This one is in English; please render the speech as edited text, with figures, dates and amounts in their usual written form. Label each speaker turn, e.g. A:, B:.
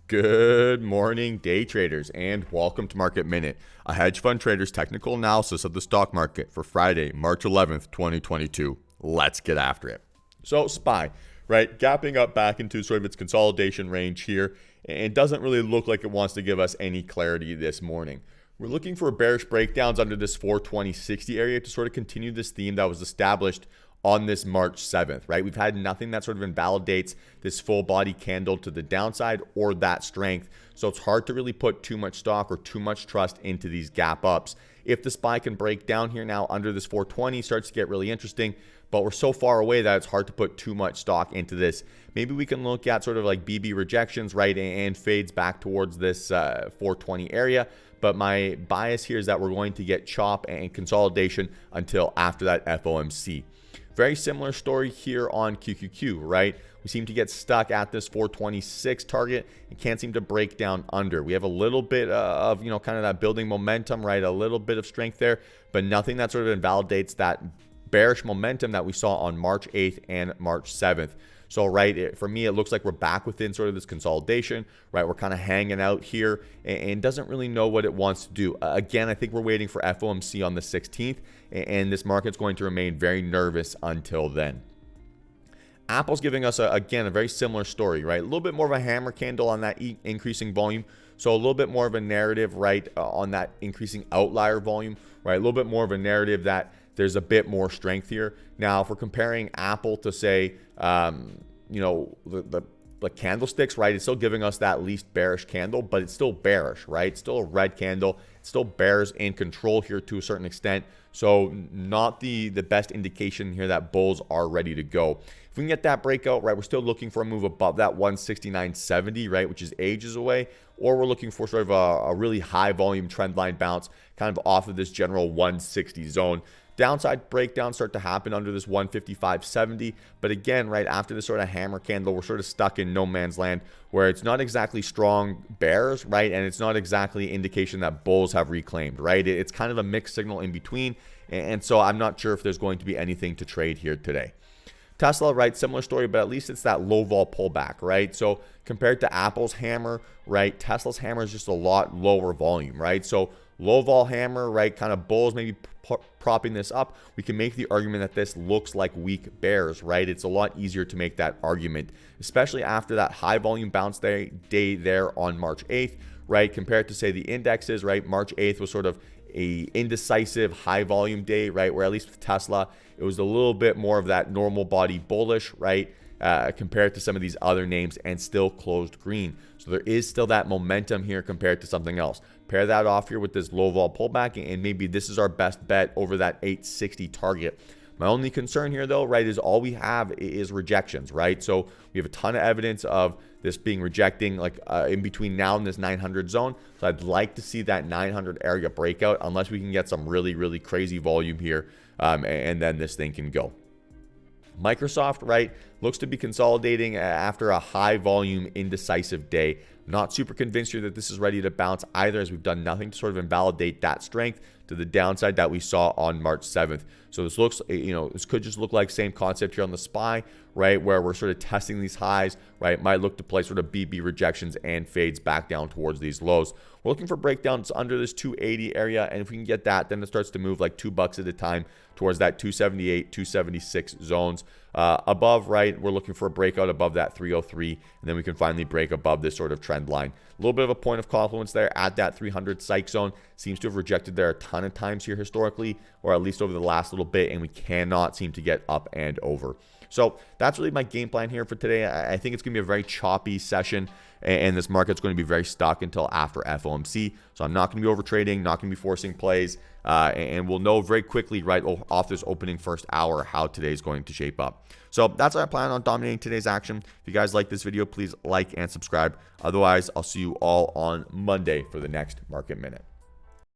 A: Good morning, day traders, and welcome to Market Minute, a hedge fund trader's technical analysis of the stock market for Friday, March 11th, 2022. Let's get after it. So, SPY, right, gapping up back into sort of its consolidation range here, and doesn't really look like it wants to give us any clarity this morning. We're looking for bearish breakdowns under this 420.60 area to sort of continue this theme that was established on this March 7th, right? We've had nothing that sort of invalidates this full body candle to the downside or that strength. So it's hard to really put too much stock or too much trust into these gap ups. If the SPY can break down here now under this 420, starts to get really interesting, but we're so far away that it's hard to put too much stock into this. Maybe we can look at sort of like BB rejections, right, and fades back towards this 420 area. But my bias here is that we're going to get chop and consolidation until after that FOMC. Very similar story here on QQQ, right? We seem to get stuck at this 426 target and can't seem to break down under. We have a little bit of, kind of that building momentum, right? A little bit of strength there, but nothing that sort of invalidates that bearish momentum that we saw on March 8th and March 7th. So, right, for me, it looks like we're back within sort of this consolidation, right? We're kind of hanging out here and doesn't really know what it wants to do. Again, I think we're waiting for FOMC on the 16th, and this market's going to remain very nervous until then. Apple's giving us, again, a very similar story, right? A little bit more of a hammer candle on that increasing volume. So a little bit more of a narrative, right, on that increasing outlier volume, right? A little bit more of a narrative that there's a bit more strength here. Now, if we're comparing Apple to, say, the candlesticks, right, it's still giving us that least bearish candle, but it's still bearish, right? It's still a red candle. It still bears in control here to a certain extent. So not the best indication here that bulls are ready to go. If we can get that breakout, right, we're still looking for a move above that 169.70, right, which is ages away, or we're looking for sort of a really high volume trend line bounce kind of off of this general 160 zone. Downside breakdowns start to happen under this 155.70, but again, right after this sort of hammer candle, we're sort of stuck in no man's land where it's not exactly strong bears, right, and it's not exactly indication that bulls have reclaimed, right? It's kind of a mixed signal in between, and so I'm not sure if there's going to be anything to trade here today. Tesla, right, similar story, but at least it's that low vol pullback, right? So compared to Apple's hammer, right, Tesla's hammer is just a lot lower volume, right? So low vol hammer, right, kind of bulls maybe propping this up. We can make the argument that this looks like weak bears, right? It's a lot easier to make that argument, especially after that high volume bounce day there on March 8th, right? Compared to, say, the indexes, right? March 8th was sort of a indecisive high volume day, right? Where at least with Tesla, it was a little bit more of that normal body bullish, right? Compared to some of these other names, and still closed green. So there is still that momentum here compared to something else. Pair that off here with this low vol pullback, and maybe this is our best bet over that 860 target. My only concern here, though, right, is all we have is rejections, right? So we have a ton of evidence of this being rejecting like in between now and this 900 zone. So I'd like to see that 900 area breakout unless we can get some really, really crazy volume here, and then this thing can go. Microsoft, right, looks to be consolidating after a high volume indecisive day. Not super convinced here that this is ready to bounce either, as we've done nothing to sort of invalidate that strength to the downside that we saw on March 7th. So this looks, this could just look like same concept here on the SPY, right, where we're sort of testing these highs, right, might look to play sort of BB rejections and fades back down towards these lows. We're looking for breakdowns under this 280 area, and if we can get that, then it starts to move like $2 at a time towards that 278, 276 zones. Above, right, we're looking for a breakout above that 303, and then we can finally break above this sort of trend line. A little bit of a point of confluence there at that 300 psych zone. Seems to have rejected there a ton of times here historically, or at least over the last little bit, and we cannot seem to get up and over. So that's really my game plan here for today. I think it's going to be a very choppy session, and this market's going to be very stuck until after FOMC. So I'm not going to be over trading, not going to be forcing plays, and we'll know very quickly right off this opening first hour how today's going to shape up. So that's how I plan on dominating today's action. If you guys like this video, please like and subscribe. Otherwise, I'll see you all on Monday for the next Market Minute.